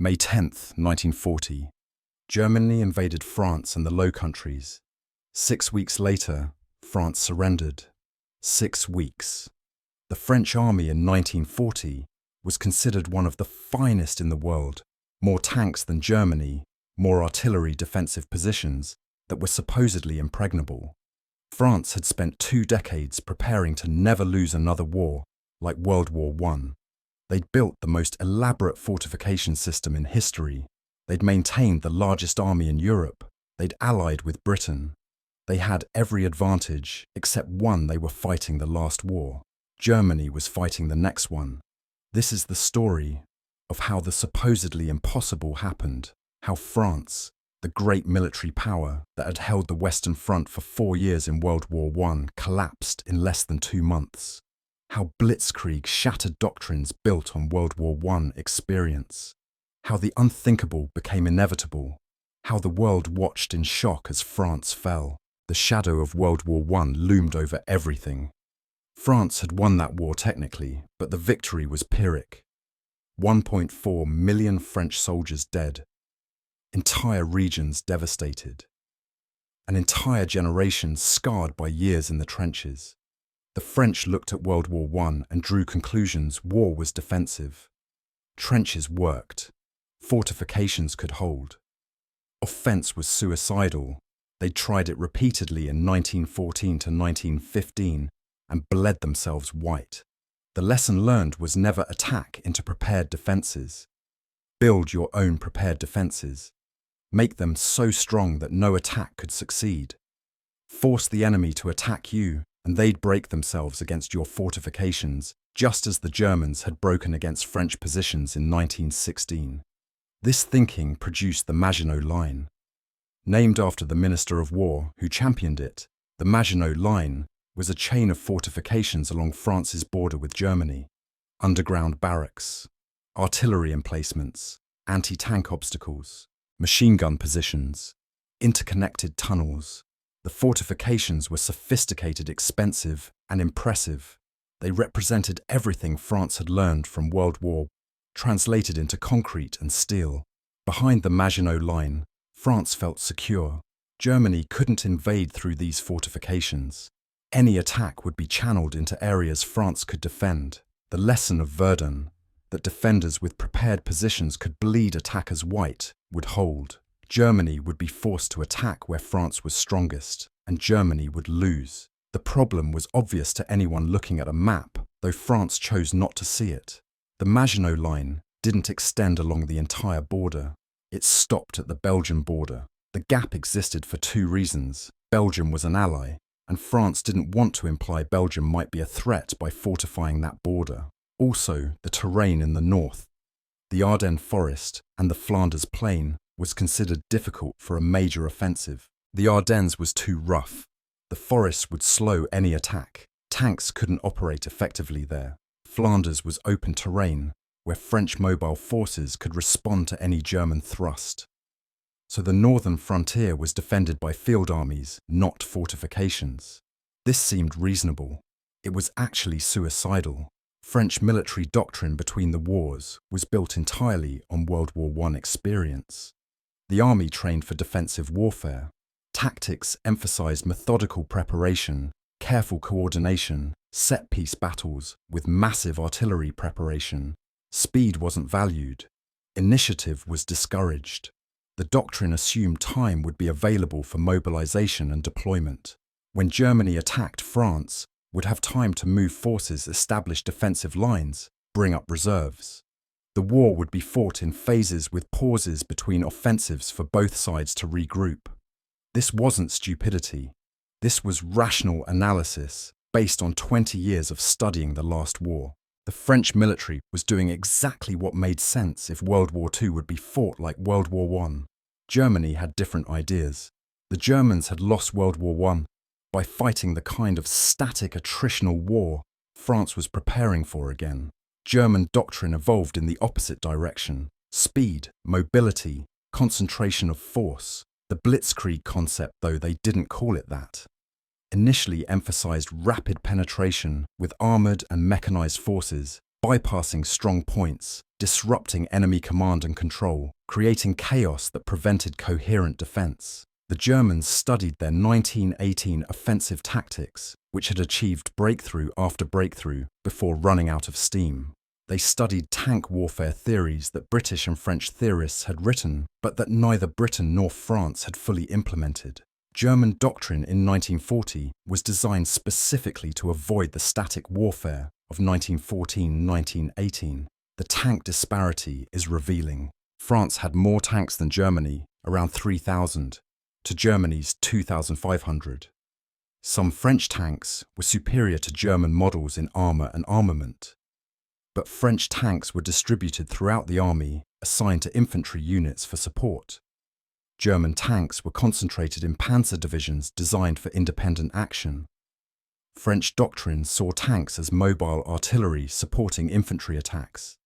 May 10, 1940. Germany invaded France and the Low Countries. 6 weeks later, France surrendered. 6 weeks. The French army in 1940 was considered one of the finest in the world. More tanks than Germany, more artillery defensive positions that were supposedly impregnable. France had spent 2 decades preparing to never lose another war like World War I. They'd built the most elaborate fortification system in history. They'd maintained the largest army in Europe. They'd allied with Britain. They had every advantage except one: they were fighting the last war. Germany was fighting the next one. This is the story of how the supposedly impossible happened, how France, the great military power that had held the Western Front for 4 years in World War I, collapsed in less than 2 months. How Blitzkrieg shattered doctrines built on World War I experience. How the unthinkable became inevitable. How the world watched in shock as France fell. The shadow of World War I loomed over everything. France had won that war technically, but the victory was Pyrrhic. 1.4 million French soldiers dead. Entire regions devastated. An entire generation scarred by years in the trenches. The French looked at World War I and drew conclusions: war was defensive. Trenches worked. Fortifications could hold. Offense was suicidal. They'd tried it repeatedly in 1914 to 1915 and bled themselves white. The lesson learned was never attack into prepared defenses. Build your own prepared defenses. Make them so strong that no attack could succeed. Force the enemy to attack you, and they'd break themselves against your fortifications, just as the Germans had broken against French positions in 1916. This thinking produced the Maginot Line. Named after the Minister of War who championed it, the Maginot Line was a chain of fortifications along France's border with Germany. Underground barracks, artillery emplacements, anti-tank obstacles, machine gun positions, interconnected tunnels. The fortifications were sophisticated, expensive, and impressive. They represented everything France had learned from World War I, translated into concrete and steel. Behind the Maginot Line, France felt secure. Germany couldn't invade through these fortifications. Any attack would be channeled into areas France could defend. The lesson of Verdun, that defenders with prepared positions could bleed attackers white, would hold. Germany would be forced to attack where France was strongest, and Germany would lose. The problem was obvious to anyone looking at a map, though France chose not to see it. The Maginot Line didn't extend along the entire border. It stopped at the Belgian border. The gap existed for 2 reasons. Belgium was an ally, and France didn't want to imply Belgium might be a threat by fortifying that border. Also, the terrain in the north, the Ardennes forest and the Flanders plain, was considered difficult for a major offensive. The Ardennes was too rough. The forest would slow any attack. Tanks couldn't operate effectively there. Flanders was open terrain, where French mobile forces could respond to any German thrust. So the northern frontier was defended by field armies, not fortifications. This seemed reasonable. It was actually suicidal. French military doctrine between the wars was built entirely on World War I experience. The army trained for defensive warfare. Tactics emphasized methodical preparation, careful coordination, set-piece battles with massive artillery preparation. Speed wasn't valued. Initiative was discouraged. The doctrine assumed time would be available for mobilization and deployment. When Germany attacked, France would have time to move forces, establish defensive lines, bring up reserves. The war would be fought in phases with pauses between offensives for both sides to regroup. This wasn't stupidity. This was rational analysis based on 20 years of studying the last war. The French military was doing exactly what made sense if World War II would be fought like World War I. Germany had different ideas. The Germans had lost World War I by fighting the kind of static attritional war France was preparing for again. German doctrine evolved in the opposite direction. Speed, mobility, concentration of force. The Blitzkrieg concept, though they didn't call it that, initially emphasized rapid penetration with armored and mechanized forces, bypassing strong points, disrupting enemy command and control, creating chaos that prevented coherent defense. The Germans studied their 1918 offensive tactics, which had achieved breakthrough after breakthrough before running out of steam. They studied tank warfare theories that British and French theorists had written, but that neither Britain nor France had fully implemented. German doctrine in 1940 was designed specifically to avoid the static warfare of 1914-1918. The tank disparity is revealing. France had more tanks than Germany, around 3,000, to Germany's 2,500. Some French tanks were superior to German models in armour and armament, but French tanks were distributed throughout the army, assigned to infantry units for support. German tanks were concentrated in Panzer divisions designed for independent action. French doctrine saw tanks as mobile artillery supporting infantry attacks.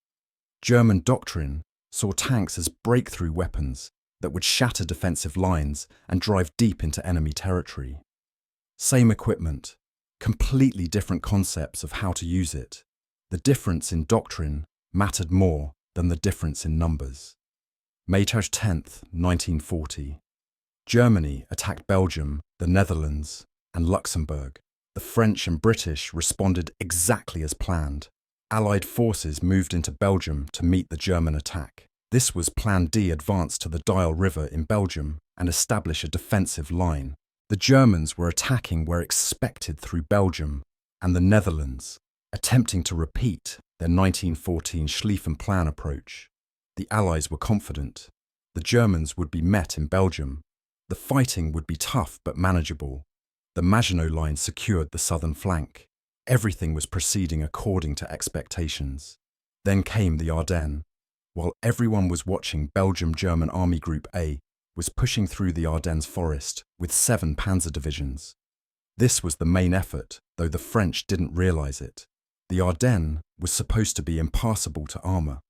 German doctrine saw tanks as breakthrough weapons that would shatter defensive lines and drive deep into enemy territory. Same equipment, completely different concepts of how to use it. The difference in doctrine mattered more than the difference in numbers. May 10th, 1940. Germany attacked Belgium, the Netherlands, and Luxembourg. The French and British responded exactly as planned. Allied forces moved into Belgium to meet the German attack. This was Plan D: advance to the Dial River in Belgium and establish a defensive line. The Germans were attacking where expected through Belgium and the Netherlands, attempting to repeat their 1914 Schlieffen Plan approach. The Allies were confident. The Germans would be met in Belgium. The fighting would be tough but manageable. The Maginot Line secured the southern flank. Everything was proceeding according to expectations. Then came the Ardennes. While everyone was watching, Belgium German Army Group A was pushing through the Ardennes forest with 7 Panzer divisions. This was the main effort, though the French didn't realize it. The Ardennes was supposed to be impassable to armor.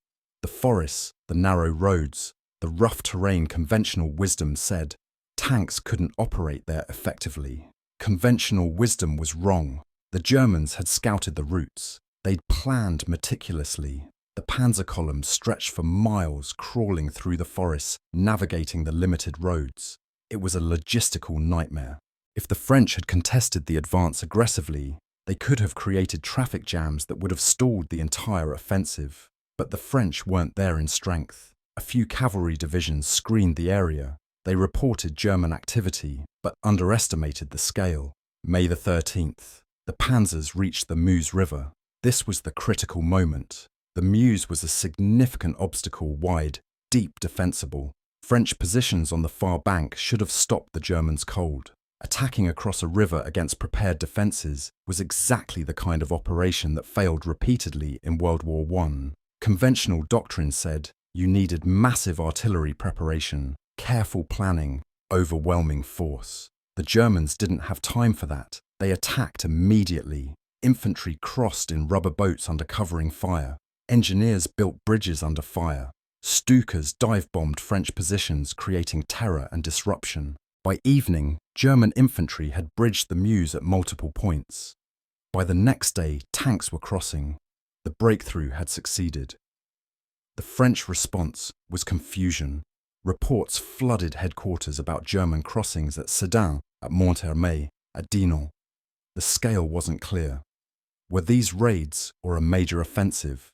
The forests, the narrow roads, the rough terrain. Conventional wisdom said tanks couldn't operate there effectively. Conventional wisdom was wrong. The Germans had scouted the routes. They'd planned meticulously. The panzer columns stretched for miles, crawling through the forests, navigating the limited roads. It was a logistical nightmare. If the French had contested the advance aggressively, they could have created traffic jams that would have stalled the entire offensive. But the French weren't there in strength. A few cavalry divisions screened the area. They reported German activity, but underestimated the scale. May 13th, the panzers reached the Meuse River. This was the critical moment. The Meuse was a significant obstacle, wide, deep, defensible. French positions on the far bank should have stopped the Germans cold. Attacking across a river against prepared defences was exactly the kind of operation that failed repeatedly in World War I. Conventional doctrine said you needed massive artillery preparation, careful planning, overwhelming force. The Germans didn't have time for that. They attacked immediately. Infantry crossed in rubber boats under covering fire. Engineers built bridges under fire. Stukas dive-bombed French positions, creating terror and disruption. By evening, German infantry had bridged the Meuse at multiple points. By the next day, tanks were crossing. The breakthrough had succeeded. The French response was confusion. Reports flooded headquarters about German crossings at Sedan, at Monthermé, at Dinant. The scale wasn't clear. Were these raids or a major offensive?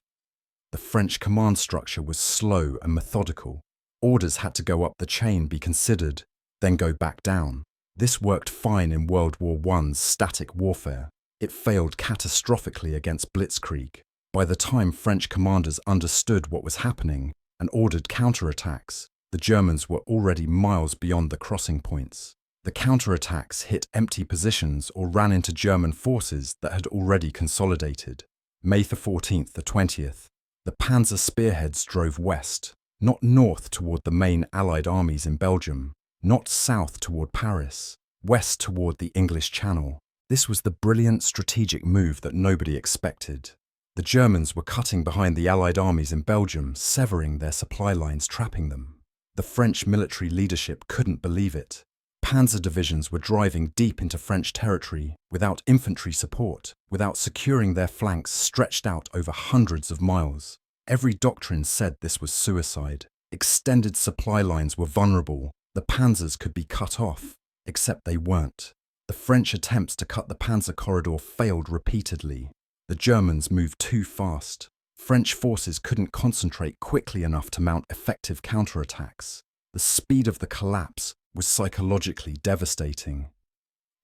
The French command structure was slow and methodical. Orders had to go up the chain, be considered, then go back down. This worked fine in World War I's static warfare. It failed catastrophically against Blitzkrieg. By the time French commanders understood what was happening and ordered counterattacks, the Germans were already miles beyond the crossing points. The counterattacks hit empty positions or ran into German forces that had already consolidated. May 14th, 20th. The Panzer spearheads drove west, not north toward the main Allied armies in Belgium, not south toward Paris, west toward the English Channel. This was the brilliant strategic move that nobody expected. The Germans were cutting behind the Allied armies in Belgium, severing their supply lines, trapping them. The French military leadership couldn't believe it. Panzer divisions were driving deep into French territory without infantry support, without securing their flanks stretched out over hundreds of miles. Every doctrine said this was suicide. Extended supply lines were vulnerable. The panzers could be cut off, except they weren't. The French attempts to cut the Panzer corridor failed repeatedly. The Germans moved too fast. French forces couldn't concentrate quickly enough to mount effective counterattacks. The speed of the collapse was psychologically devastating.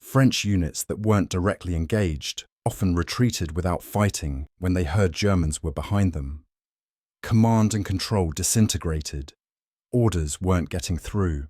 French units that weren't directly engaged often retreated without fighting when they heard Germans were behind them. Command and control disintegrated. Orders weren't getting through.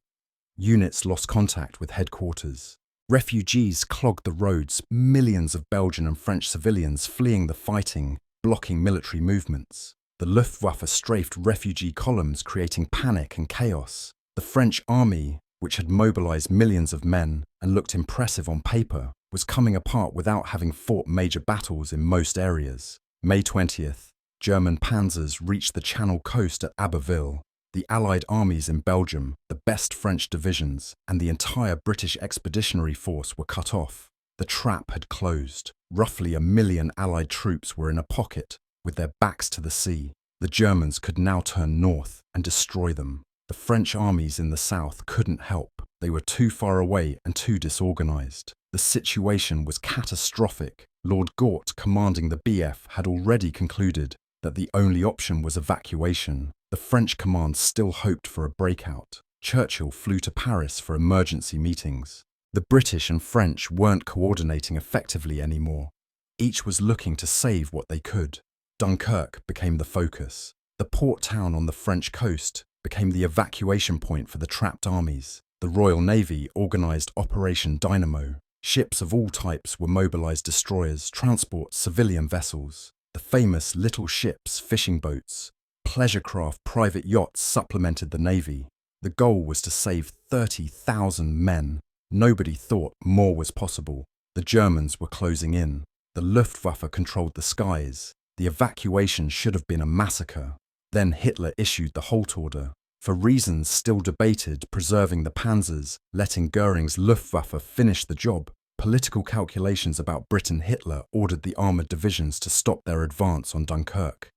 Units lost contact with headquarters. Refugees clogged the roads, millions of Belgian and French civilians fleeing the fighting, blocking military movements. The Luftwaffe strafed refugee columns, creating panic and chaos. The French army, which had mobilized millions of men and looked impressive on paper, was coming apart without having fought major battles in most areas. May 20th, German panzers reached the Channel coast at Abbeville. The Allied armies in Belgium, the best French divisions, and the entire British expeditionary force were cut off. The trap had closed. Roughly 1 million Allied troops were in a pocket, with their backs to the sea. The Germans could now turn north and destroy them. The French armies in the south couldn't help. They were too far away and too disorganized. The situation was catastrophic. Lord Gort, commanding the BF, had already concluded that the only option was evacuation. The French command still hoped for a breakout. Churchill flew to Paris for emergency meetings. The British and French weren't coordinating effectively anymore. Each was looking to save what they could. Dunkirk became the focus. The port town on the French coast became the evacuation point for the trapped armies. The Royal Navy organized Operation Dynamo. Ships of all types were mobilized: destroyers, transports, civilian vessels. The famous little ships, fishing boats, pleasure craft, private yachts supplemented the Navy. The goal was to save 30,000 men. Nobody thought more was possible. The Germans were closing in. The Luftwaffe controlled the skies. The evacuation should have been a massacre. Then Hitler issued the halt order. For reasons still debated, preserving the panzers, letting Goering's Luftwaffe finish the job. Political calculations about Britain. Hitler ordered the armoured divisions to stop their advance on Dunkirk.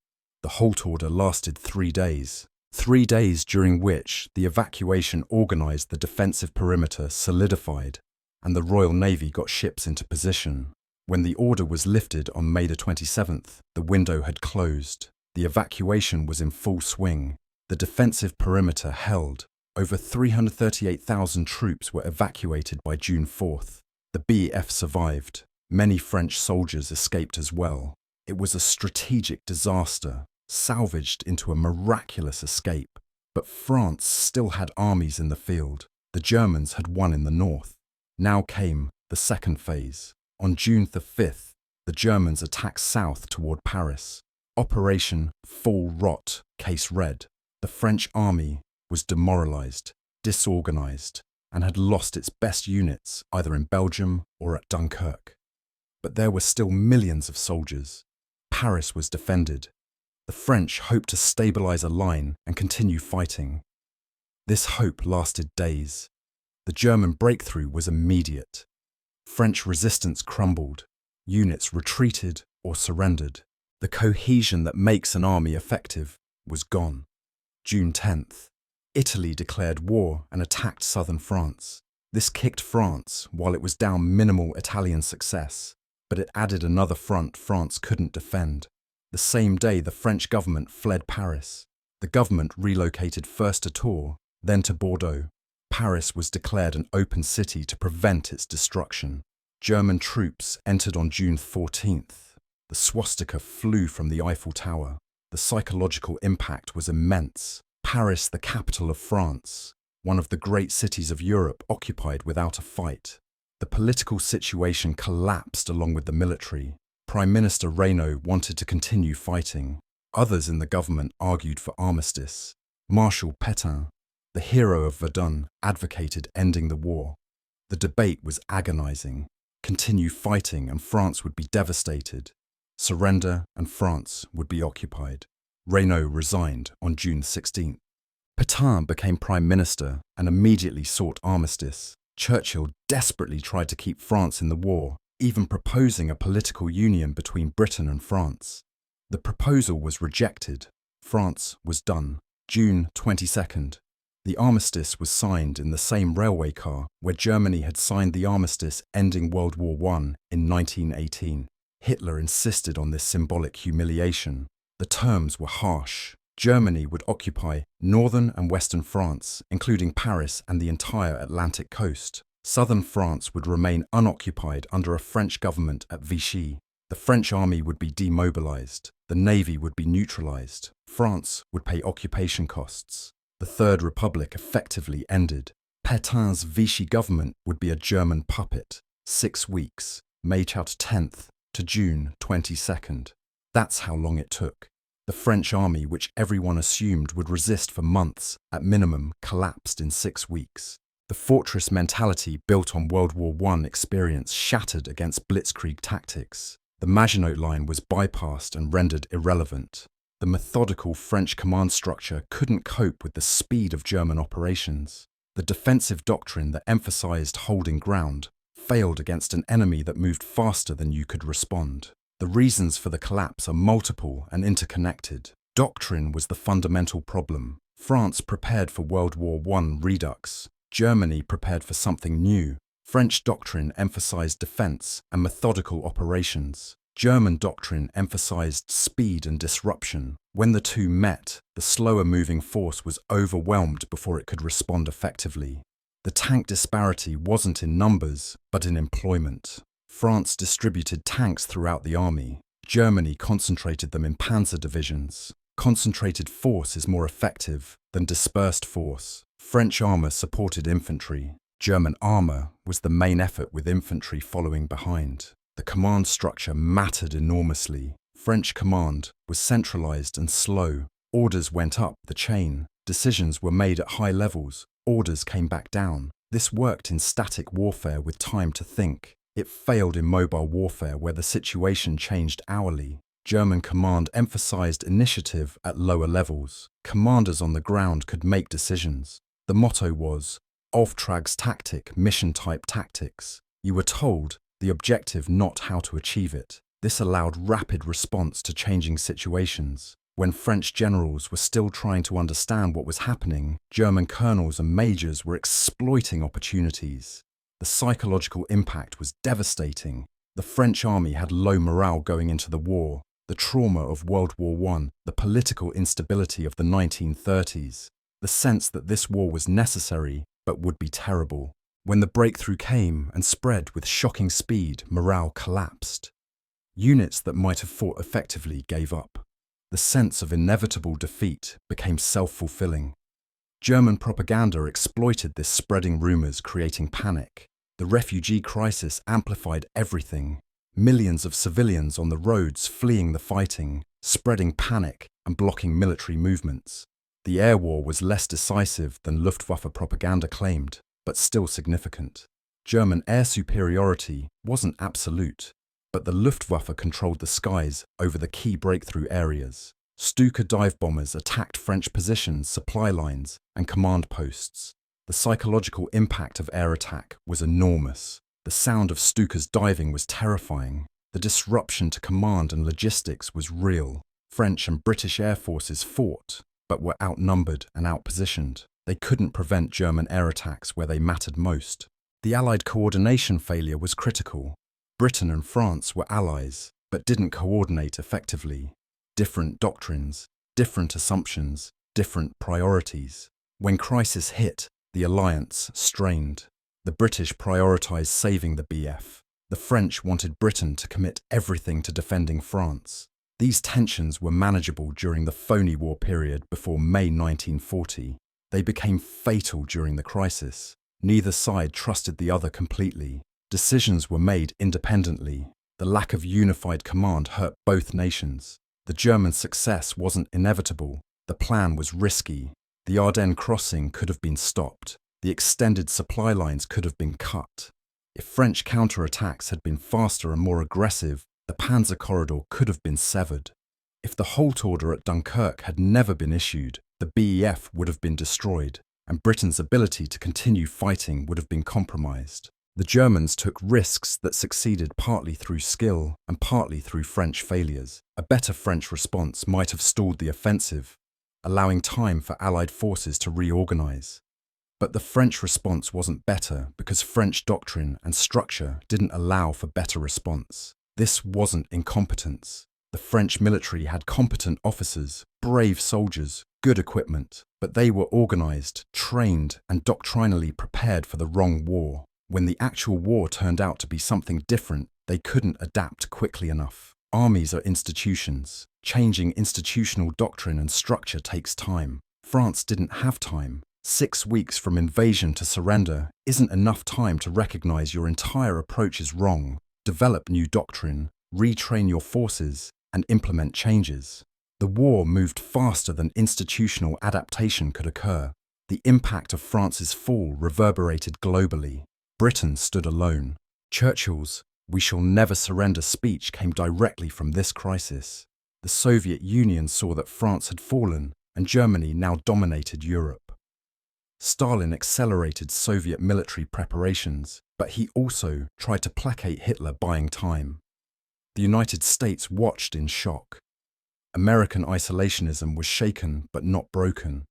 The halt order lasted 3 days. 3 days during which the evacuation organised, the defensive perimeter solidified, and the Royal Navy got ships into position. When the order was lifted on May the 27th, the window had closed. The evacuation was in full swing. The defensive perimeter held. Over 338,000 troops were evacuated by June 4th. The BF survived. Many French soldiers escaped as well. It was a strategic disaster, salvaged into a miraculous escape. But France still had armies in the field. The Germans had won in the north. Now came the second phase. On June the 5th, the Germans attacked south toward Paris. Operation Fall Rot, case red. The French army was demoralized, disorganized, and had lost its best units either in Belgium or at Dunkirk. But there were still millions of soldiers. Paris was defended. The French hoped to stabilize a line and continue fighting. This hope lasted days. The German breakthrough was immediate. French resistance crumbled. Units retreated or surrendered. The cohesion that makes an army effective was gone. June 10th. Italy declared war and attacked southern France. This kicked France while it was down minimal Italian success, but it added another front France couldn't defend. The same day, the French government fled Paris. The government relocated first to Tours, then to Bordeaux. Paris was declared an open city to prevent its destruction. German troops entered on June 14th. The swastika flew from the Eiffel Tower. The psychological impact was immense. Paris, the capital of France, one of the great cities of Europe, occupied without a fight. The political situation collapsed along with the military. Prime Minister Reynaud wanted to continue fighting. Others in the government argued for armistice. Marshal Pétain, the hero of Verdun, advocated ending the war. The debate was agonizing. Continue fighting and France would be devastated. Surrender and France would be occupied. Reynaud resigned on June 16th. Pétain became Prime Minister and immediately sought armistice. Churchill desperately tried to keep France in the war, even proposing a political union between Britain and France. The proposal was rejected. France was done. June 22nd. The armistice was signed in the same railway car where Germany had signed the armistice ending World War I in 1918. Hitler insisted on this symbolic humiliation. The terms were harsh. Germany would occupy northern and western France, including Paris and the entire Atlantic coast. Southern France would remain unoccupied under a French government at Vichy. The French army would be demobilized. The navy would be neutralized. France would pay occupation costs. The Third Republic effectively ended. Pétain's Vichy government would be a German puppet. 6 weeks, May 10th to June 22nd. That's how long it took. The French army, which everyone assumed would resist for months, at minimum collapsed in 6 weeks. The fortress mentality built on World War I experience shattered against Blitzkrieg tactics. The Maginot Line was bypassed and rendered irrelevant. The methodical French command structure couldn't cope with the speed of German operations. The defensive doctrine that emphasized holding ground failed against an enemy that moved faster than you could respond. The reasons for the collapse are multiple and interconnected. Doctrine was the fundamental problem. France prepared for World War I redux. Germany prepared for something new. French doctrine emphasized defense and methodical operations. German doctrine emphasized speed and disruption. When the two met, the slower-moving force was overwhelmed before it could respond effectively. The tank disparity wasn't in numbers, but in employment. France distributed tanks throughout the army. Germany concentrated them in Panzer divisions. Concentrated force is more effective than dispersed force. French armor supported infantry. German armor was the main effort with infantry following behind. The command structure mattered enormously. French command was centralized and slow. Orders went up the chain. Decisions were made at high levels. Orders came back down. This worked in static warfare with time to think. It failed in mobile warfare where the situation changed hourly. German command emphasized initiative at lower levels. Commanders on the ground could make decisions. The motto was Auftragstactik, mission-type tactics. You were told the objective, not how to achieve it. This allowed rapid response to changing situations. When French generals were still trying to understand what was happening, German colonels and majors were exploiting opportunities. The psychological impact was devastating. The French army had low morale going into the war. The trauma of World War I, the political instability of the 1930s, the sense that this war was necessary but would be terrible. When the breakthrough came and spread with shocking speed, morale collapsed. Units that might have fought effectively gave up. The sense of inevitable defeat became self-fulfilling. German propaganda exploited this, spreading rumors, creating panic. The refugee crisis amplified everything. Millions of civilians on the roads fleeing the fighting, spreading panic and blocking military movements. The air war was less decisive than Luftwaffe propaganda claimed, but still significant. German air superiority wasn't absolute, but the Luftwaffe controlled the skies over the key breakthrough areas. Stuka dive bombers attacked French positions, supply lines, and command posts. The psychological impact of air attack was enormous. The sound of Stuka's diving was terrifying. The disruption to command and logistics was real. French and British air forces fought, but were outnumbered and outpositioned. They couldn't prevent German air attacks where they mattered most. The Allied coordination failure was critical. Britain and France were allies, but didn't coordinate effectively. Different doctrines, different assumptions, different priorities. When crisis hit, the alliance strained. The British prioritized saving the BF. The French wanted Britain to commit everything to defending France. These tensions were manageable during the phony war period before May 1940. They became fatal during the crisis. Neither side trusted the other completely. Decisions were made independently. The lack of unified command hurt both nations. The German success wasn't inevitable. The plan was risky. The Ardennes crossing could have been stopped. The extended supply lines could have been cut. If French counterattacks had been faster and more aggressive, the Panzer corridor could have been severed. If the halt order at Dunkirk had never been issued, the BEF would have been destroyed, and Britain's ability to continue fighting would have been compromised. The Germans took risks that succeeded partly through skill and partly through French failures. A better French response might have stalled the offensive, allowing time for Allied forces to reorganize. But the French response wasn't better because French doctrine and structure didn't allow for better response. This wasn't incompetence. The French military had competent officers, brave soldiers, good equipment, but they were organized, trained, and doctrinally prepared for the wrong war. When the actual war turned out to be something different, they couldn't adapt quickly enough. Armies are institutions. Changing institutional doctrine and structure takes time. France didn't have time. 6 weeks from invasion to surrender isn't enough time to recognize your entire approach is wrong, develop new doctrine, retrain your forces, and implement changes. The war moved faster than institutional adaptation could occur. The impact of France's fall reverberated globally. Britain stood alone. Churchill's "We shall never surrender" speech came directly from this crisis. The Soviet Union saw that France had fallen, and Germany now dominated Europe. Stalin accelerated Soviet military preparations, but he also tried to placate Hitler buying time. The United States watched in shock. American isolationism was shaken but not broken.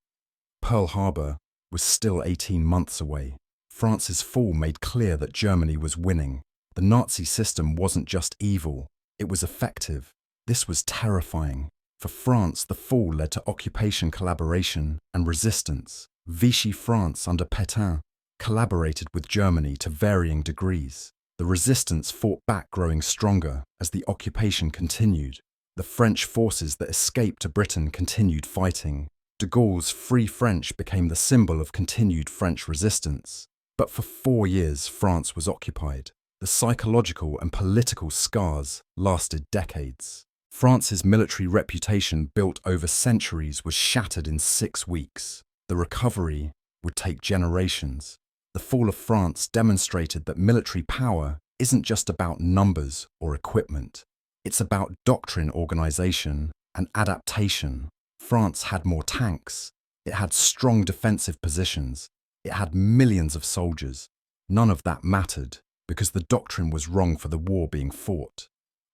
Pearl Harbor was still 18 months away. France's fall made clear that Germany was winning. The Nazi system wasn't just evil, it was effective. This was terrifying. For France, the fall led to occupation collaboration and resistance. Vichy France under Pétain collaborated with Germany to varying degrees. The resistance fought back, growing stronger as the occupation continued. The French forces that escaped to Britain continued fighting. De Gaulle's Free French became the symbol of continued French resistance. But for 4 years, France was occupied. The psychological and political scars lasted decades. France's military reputation, built over centuries, was shattered in 6 weeks. The recovery would take generations. The fall of France demonstrated that military power isn't just about numbers or equipment. It's about doctrine, organization, and adaptation. France had more tanks. It had strong defensive positions. It had millions of soldiers. None of that mattered because the doctrine was wrong for the war being fought.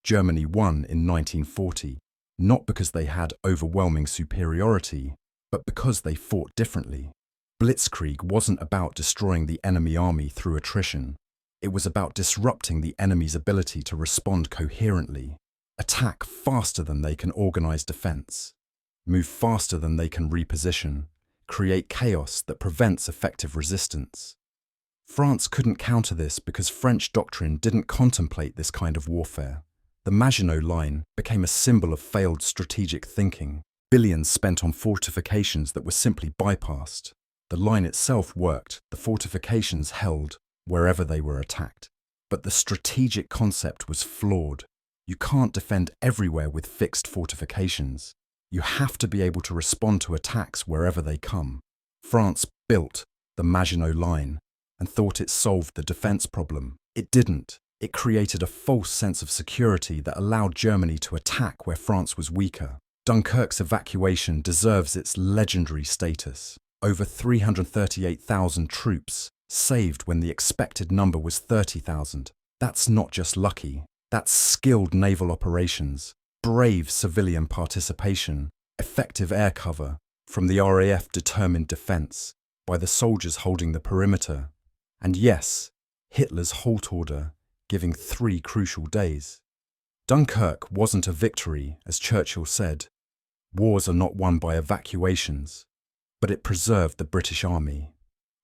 Germany won in 1940, not because they had overwhelming superiority, but because they fought differently. Blitzkrieg wasn't about destroying the enemy army through attrition. It was about disrupting the enemy's ability to respond coherently, attack faster than they can organize defense, move faster than they can reposition, create chaos that prevents effective resistance. France couldn't counter this because French doctrine didn't contemplate this kind of warfare. The Maginot Line became a symbol of failed strategic thinking, billions spent on fortifications that were simply bypassed. The line itself worked, the fortifications held wherever they were attacked. But the strategic concept was flawed. You can't defend everywhere with fixed fortifications. You have to be able to respond to attacks wherever they come. France built the Maginot Line and thought it solved the defense problem. It didn't. It created a false sense of security that allowed Germany to attack where France was weaker. Dunkirk's evacuation deserves its legendary status. Over 338,000 troops saved when the expected number was 30,000. That's not just lucky. That's skilled naval operations, brave civilian participation, effective air cover from the RAF, determined defense by the soldiers holding the perimeter, and yes, Hitler's halt order giving 3 crucial days. Dunkirk wasn't a victory, as Churchill said. Wars are not won by evacuations, but it preserved the British Army.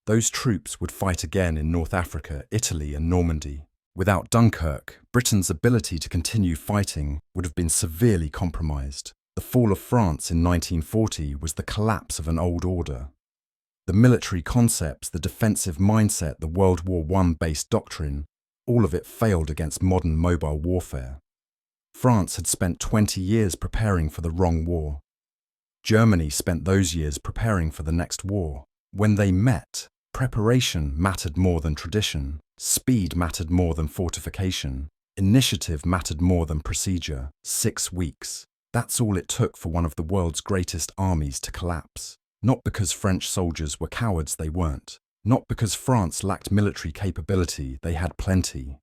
Those troops would fight again in North Africa, Italy, and Normandy. Without Dunkirk, Britain's ability to continue fighting would have been severely compromised. The fall of France in 1940 was the collapse of an old order. The military concepts, the defensive mindset, the World War I-based doctrine, all of it failed against modern mobile warfare. France had spent 20 years preparing for the wrong war. Germany spent those years preparing for the next war. When they met, preparation mattered more than tradition. Speed mattered more than fortification. Initiative mattered more than procedure. 6 weeks. That's all it took for one of the world's greatest armies to collapse. Not because French soldiers were cowards, they weren't. Not because France lacked military capability, they had plenty.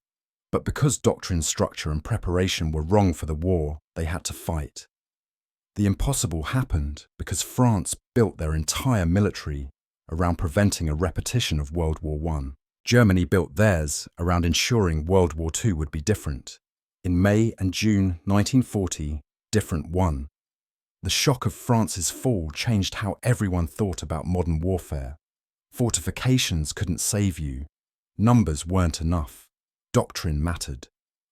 But because doctrine, structure, and preparation were wrong for the war, they had to fight. The impossible happened because France built their entire military around preventing a repetition of World War I. Germany built theirs around ensuring World War II would be different. In May and June 1940, different won. The shock of France's fall changed how everyone thought about modern warfare. Fortifications couldn't save you. Numbers weren't enough. Doctrine mattered.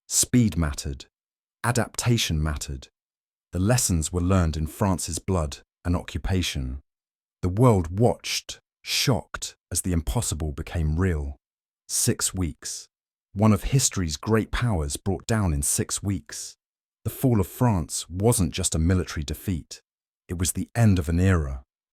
Speed mattered. Adaptation mattered. The lessons were learned in France's blood and occupation. The world watched, shocked, as the impossible became real. 6 weeks. One of history's great powers brought down in 6 weeks. The fall of France wasn't just a military defeat. It was the end of an era.